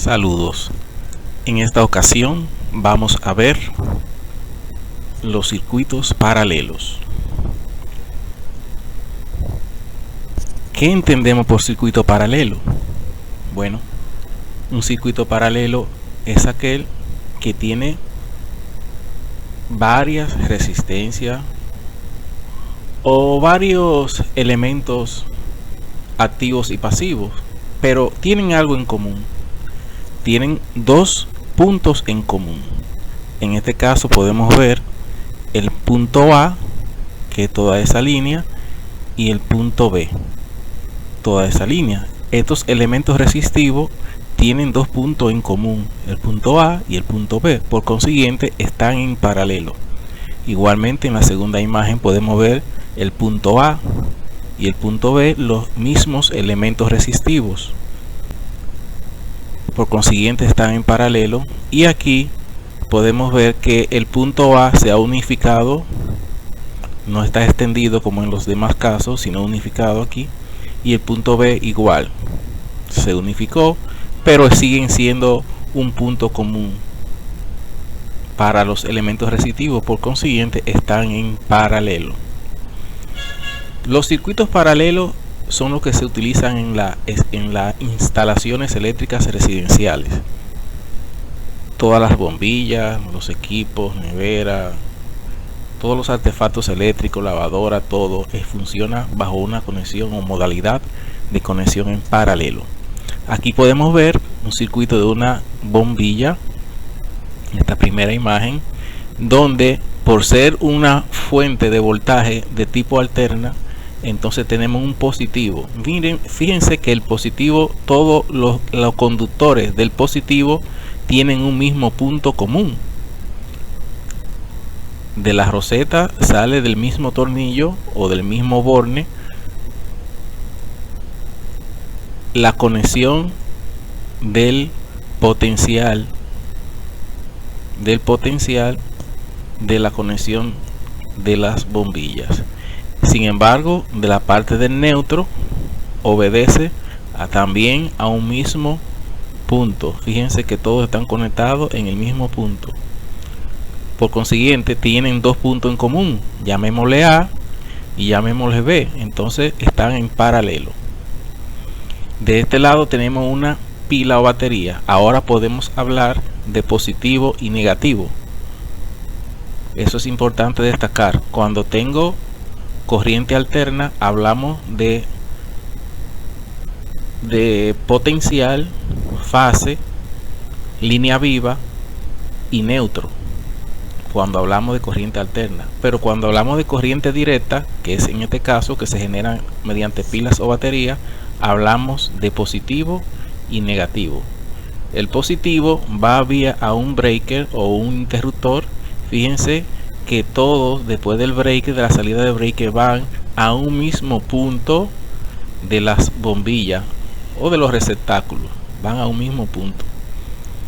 Saludos. En esta ocasión vamos a ver los circuitos paralelos. ¿Qué entendemos por circuito paralelo? Bueno, un circuito paralelo es aquel que tiene varias resistencias o varios elementos activos y pasivos, pero tienen algo en común. Tienen dos puntos en común. En este caso podemos ver el punto A, que es toda esa línea, y el punto B, toda esa línea. Estos elementos resistivos tienen dos puntos en común, el punto A y el punto B, por consiguiente están en paralelo. Igualmente en la segunda imagen podemos ver el punto A y el punto B, los mismos elementos resistivos, por consiguiente están en paralelo. Y aquí podemos ver que el punto A se ha unificado, no está extendido como en los demás casos, sino unificado aquí, y el punto B igual se unificó, pero siguen siendo un punto común para los elementos resistivos, por consiguiente están en paralelo. Los circuitos paralelos son los que se utilizan en las instalaciones eléctricas residenciales. Todas las bombillas, los equipos, nevera, todos los artefactos eléctricos, lavadora, todo funciona bajo una conexión o modalidad de conexión en paralelo. Aquí podemos ver un circuito de una bombilla, esta primera imagen, donde por ser una fuente de voltaje de tipo alterna, entonces tenemos un positivo. Miren, fíjense que el positivo, todos los conductores del positivo tienen un mismo punto común. De la roseta sale del mismo tornillo o del mismo borne la conexión del potencial de la conexión de las bombillas. Sin embargo, de la parte del neutro obedece también a un mismo punto. Fíjense que todos están conectados en el mismo punto. Por consiguiente, tienen dos puntos en común, llamémosle A y llamémosle B. Entonces están en paralelo. De este lado tenemos una pila o batería. Ahora podemos hablar de positivo y negativo. Eso es importante destacar. Cuando tengo corriente alterna, hablamos de potencial, fase, línea viva y neutro, cuando hablamos de corriente alterna. Pero cuando hablamos de corriente directa, que es en este caso que se genera mediante pilas o baterías, hablamos de positivo y negativo. El positivo va vía a un breaker o un interruptor. Fíjense que todos después del breaker, de la salida de breaker, van a un mismo punto de las bombillas o de los receptáculos, van a un mismo punto.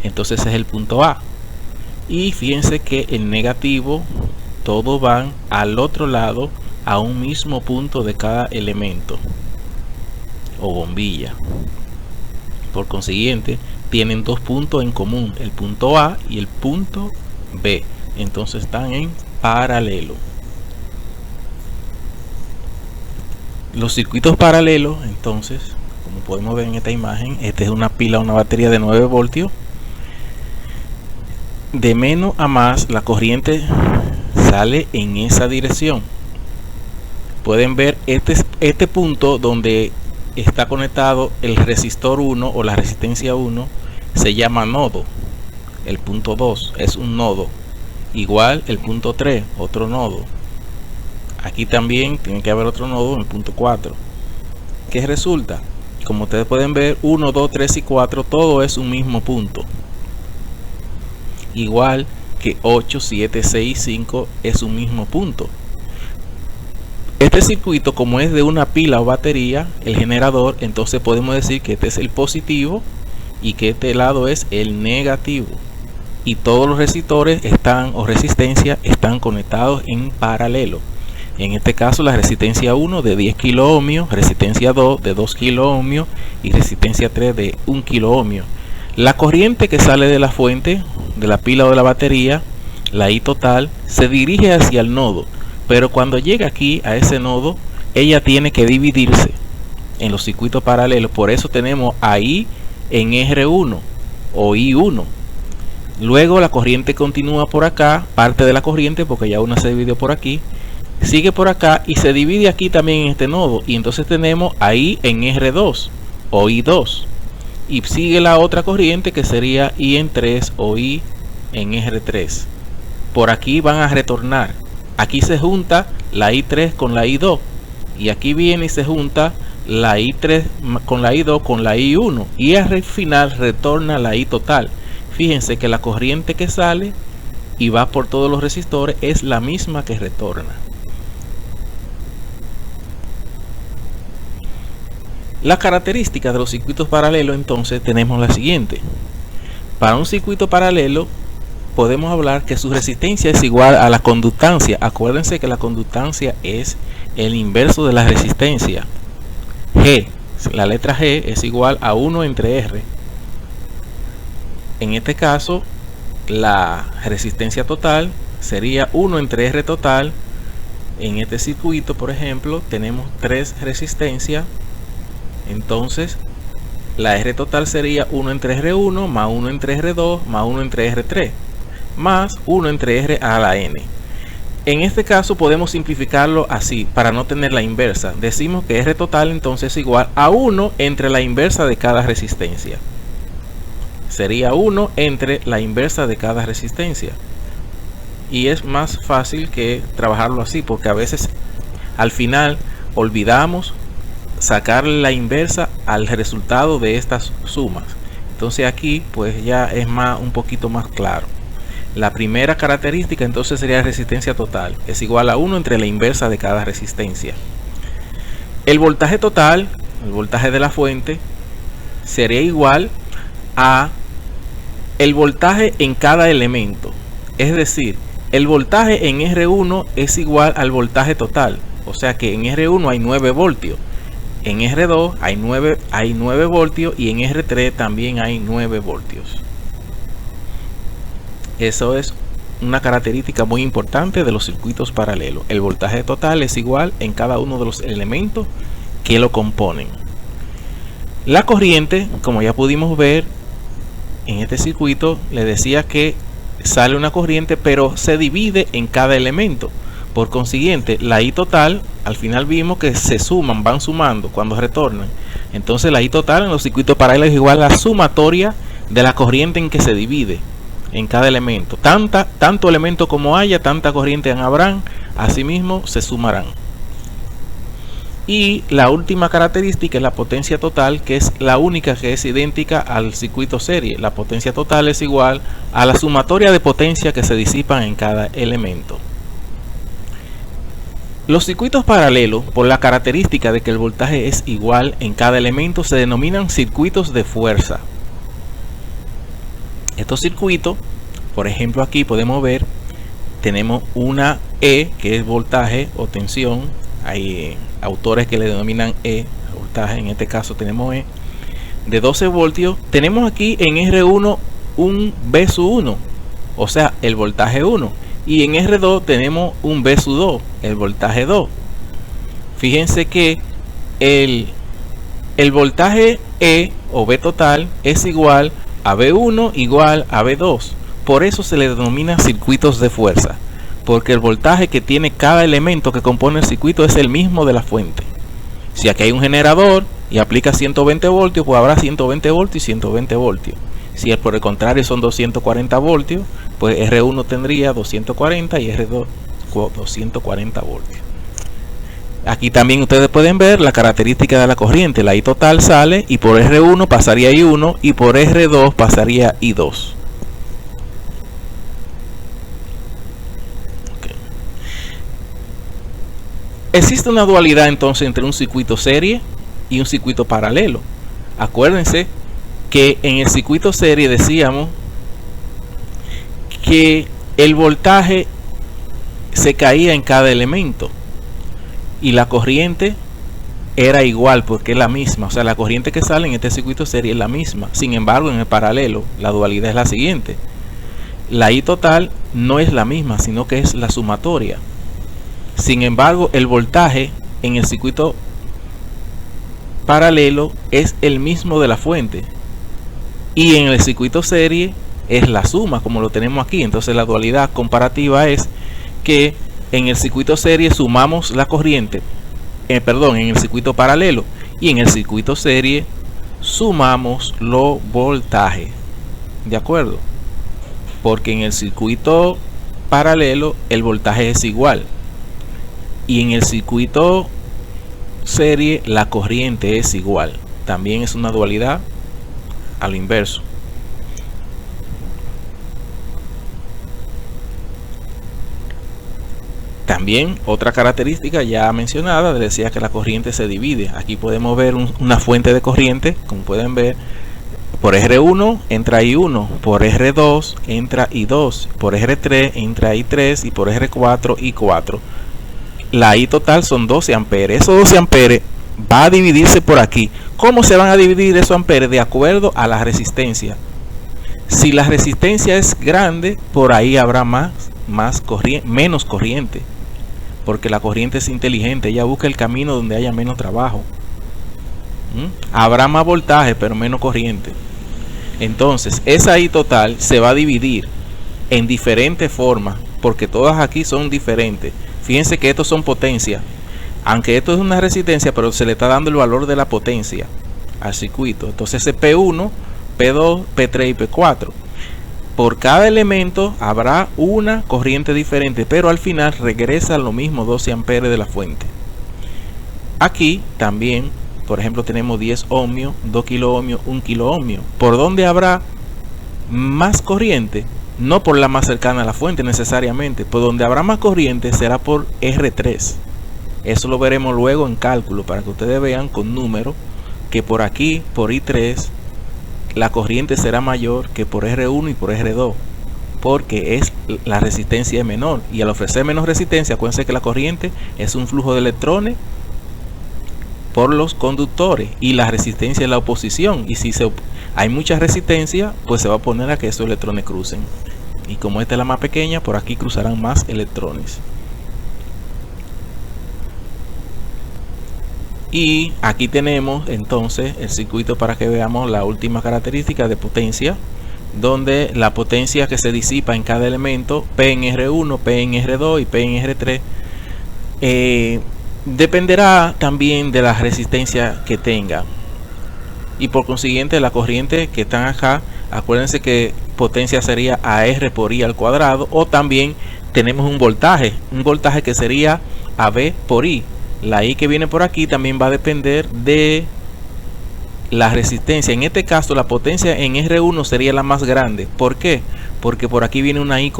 Entonces ese es el punto A. Y fíjense que el negativo, todos van al otro lado a un mismo punto de cada elemento o bombilla. Por consiguiente tienen dos puntos en común, el punto A y el punto B. Entonces están en paralelo. Los circuitos paralelos, entonces, como podemos ver en esta imagen, esta es una pila o una batería de 9 voltios. De menos a más, la corriente sale en esa dirección. Pueden ver este punto donde está conectado el resistor 1 o la resistencia 1, se llama nodo. El punto 2 es un nodo. Igual el punto 3, otro nodo. Aquí también tiene que haber otro nodo en el punto 4. ¿Qué resulta? Como ustedes pueden ver, 1, 2, 3 y 4, todo es un mismo punto. Igual que 8, 7, 6, 5 es un mismo punto. Este circuito, como es de una pila o batería, el generador, entonces podemos decir que este es el positivo y que este lado es el negativo. Y todos los resistores o resistencias están conectados en paralelo. En este caso la resistencia 1 de 10 kilo ohmios, resistencia 2 de 2 kilo ohmios y resistencia 3 de 1 kilo ohmios. La corriente que sale de la fuente, de la pila o de la batería, la I total, se dirige hacia el nodo, pero cuando llega aquí a ese nodo, ella tiene que dividirse en los circuitos paralelos. Por eso tenemos a I en R1 o I1. Luego la corriente continúa por acá, parte de la corriente, porque ya una se dividió por aquí, sigue por acá y se divide aquí también en este nodo, y entonces tenemos a I en R2 o I2, y sigue la otra corriente que sería I en 3 o I en R3. Por aquí van a retornar, aquí se junta la I3 con la I2, y aquí viene y se junta la I3 con la I2 con la I1, y al final retorna la I total. Fíjense que la corriente que sale y va por todos los resistores es la misma que retorna. Las características de los circuitos paralelos, entonces tenemos la siguiente. Para un circuito paralelo podemos hablar que su resistencia es igual a la conductancia. Acuérdense que la conductancia es el inverso de la resistencia. G, la letra G es igual a 1 entre R. En este caso, la resistencia total sería 1 entre R total. En este circuito, por ejemplo, tenemos 3 resistencias. Entonces, la R total sería 1 entre R1 más 1 entre R2 más 1 entre R3 más 1 entre R a la N. En este caso podemos simplificarlo así para no tener la inversa. Decimos que R total entonces es igual a 1 entre la inversa de cada resistencia. Sería 1 entre la inversa de cada resistencia. Y es más fácil que trabajarlo así, porque a veces al final olvidamos sacarle la inversa al resultado de estas sumas. Entonces aquí pues ya es un poquito más claro. La primera característica entonces sería resistencia total, es igual a 1 entre la inversa de cada resistencia. El voltaje total, el voltaje de la fuente, sería igual a el voltaje en cada elemento. Es decir, el voltaje en R1 es igual al voltaje total. O sea que en R1 hay 9 voltios. En R2 hay 9 voltios y en R3 también hay 9 voltios. Eso es una característica muy importante de los circuitos paralelos. El voltaje total es igual en cada uno de los elementos que lo componen. La corriente, como ya pudimos ver en este circuito, le decía que sale una corriente pero se divide en cada elemento. Por consiguiente, la I total, al final vimos que se suman, van sumando cuando retornan. Entonces la I total en los circuitos paralelos es igual a la sumatoria de la corriente en que se divide en cada elemento. Tanto elemento como haya, tanta corriente habrán, asimismo se sumarán. Y la última característica es la potencia total, que es la única que es idéntica al circuito serie. La potencia total es igual a la sumatoria de potencia que se disipan en cada elemento. Los circuitos paralelos, por la característica de que el voltaje es igual en cada elemento, se denominan circuitos de fuerza. Estos circuitos, por ejemplo, aquí podemos ver, tenemos una E, que es voltaje o tensión. Hay autores que le denominan E, voltaje, en este caso tenemos E, de 12 voltios. Tenemos aquí en R1 un V1, o sea, el voltaje 1. Y en R2 tenemos un V2, el voltaje 2. Fíjense que el voltaje E o V total es igual a V1 igual a V2. Por eso se le denomina circuitos de fuerza, porque el voltaje que tiene cada elemento que compone el circuito es el mismo de la fuente. Si aquí hay un generador y aplica 120 voltios, pues habrá 120 voltios y 120 voltios. Si por el contrario son 240 voltios, pues R1 tendría 240 y R2 240 voltios. Aquí también ustedes pueden ver la característica de la corriente. La I total sale y por R1 pasaría I1 y por R2 pasaría I2. Okay. Existe una dualidad entonces entre un circuito serie y un circuito paralelo. Acuérdense que en el circuito serie decíamos que el voltaje se caía en cada elemento y la corriente era igual porque es la misma, o sea, la corriente que sale en este circuito serie es la misma. Sin embargo, en el paralelo, la dualidad es la siguiente: la I total no es la misma, sino que es la sumatoria. Sin embargo, el voltaje en el circuito paralelo es el mismo de la fuente, y en el circuito serie es la suma, como lo tenemos aquí. Entonces la dualidad comparativa es que en el circuito serie sumamos la corriente, en el circuito paralelo, y en el circuito serie sumamos los voltajes, ¿de acuerdo? Porque en el circuito paralelo el voltaje es igual, y en el circuito serie la corriente es igual. También es una dualidad a lo inverso. También otra característica ya mencionada, decía que la corriente se divide. Aquí podemos ver una fuente de corriente, como pueden ver. Por R1 entra I1, por R2 entra I2, por R3 entra I3 y por R4 I4. La I total son 12 amperes. Esos 12 amperes va a dividirse por aquí. ¿Cómo se van a dividir esos amperes? De acuerdo a la resistencia. Si la resistencia es grande, por ahí habrá menos corriente, porque la corriente es inteligente, ella busca el camino donde haya menos trabajo. Habrá más voltaje pero menos corriente. Entonces esa I total se va a dividir en diferentes formas, porque todas aquí son diferentes. Fíjense que estos son potencias, aunque esto es una resistencia, pero se le está dando el valor de la potencia al circuito. Entonces ese P1, P2, P3 y P4. Por cada elemento habrá una corriente diferente, pero al final regresa a lo mismo, 12 amperes de la fuente. Aquí también, por ejemplo, tenemos 10 ohmios, 2 kilo ohmios, 1 kilo ohmio. ¿Por dónde habrá más corriente? No por la más cercana a la fuente necesariamente. Por donde habrá más corriente será por R3. Eso lo veremos luego en cálculo, para que ustedes vean con números que por aquí, por I3, la corriente será mayor que por R1 y por R2, porque la resistencia es menor, y al ofrecer menos resistencia, acuérdense que la corriente es un flujo de electrones por los conductores, y la resistencia es la oposición, y si hay mucha resistencia, pues se va a poner a que esos electrones crucen, y como esta es la más pequeña, por aquí cruzarán más electrones. Y aquí tenemos entonces el circuito para que veamos la última característica de potencia, donde la potencia que se disipa en cada elemento, P en R1, P en R2 y P en R3, dependerá también de la resistencia que tenga, y por consiguiente la corriente que están acá. Acuérdense que potencia sería AR por I al cuadrado, o también tenemos un voltaje que sería AB por I. La I que viene por aquí también va a depender de la resistencia. En este caso la potencia en R1 sería la más grande. ¿Por qué? Porque por aquí viene una I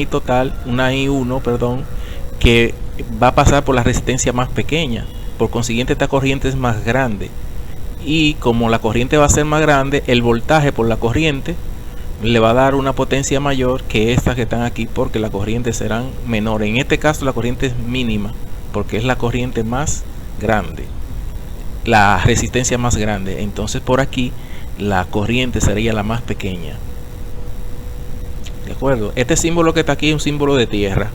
total, una I1, perdón, que va a pasar por la resistencia más pequeña. Por consiguiente esta corriente es más grande, y como la corriente va a ser más grande, el voltaje por la corriente le va a dar una potencia mayor que estas que están aquí, porque la corriente serán menores. En este caso la corriente es mínima, porque es la corriente más grande, la resistencia más grande. Entonces por aquí la corriente sería la más pequeña. ¿De acuerdo? Este símbolo que está aquí es un símbolo de tierra.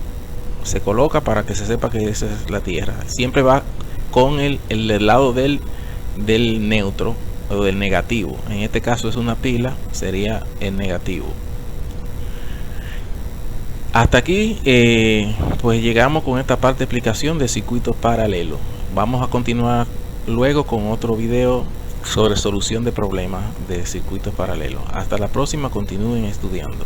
Se coloca para que se sepa que esa es la tierra. Siempre va con el lado del neutro o del negativo. En este caso es una pila, sería el negativo. Hasta aquí pues llegamos con esta parte de explicación de circuitos paralelos. Vamos a continuar luego con otro video sobre solución de problemas de circuitos paralelos. Hasta la próxima, continúen estudiando.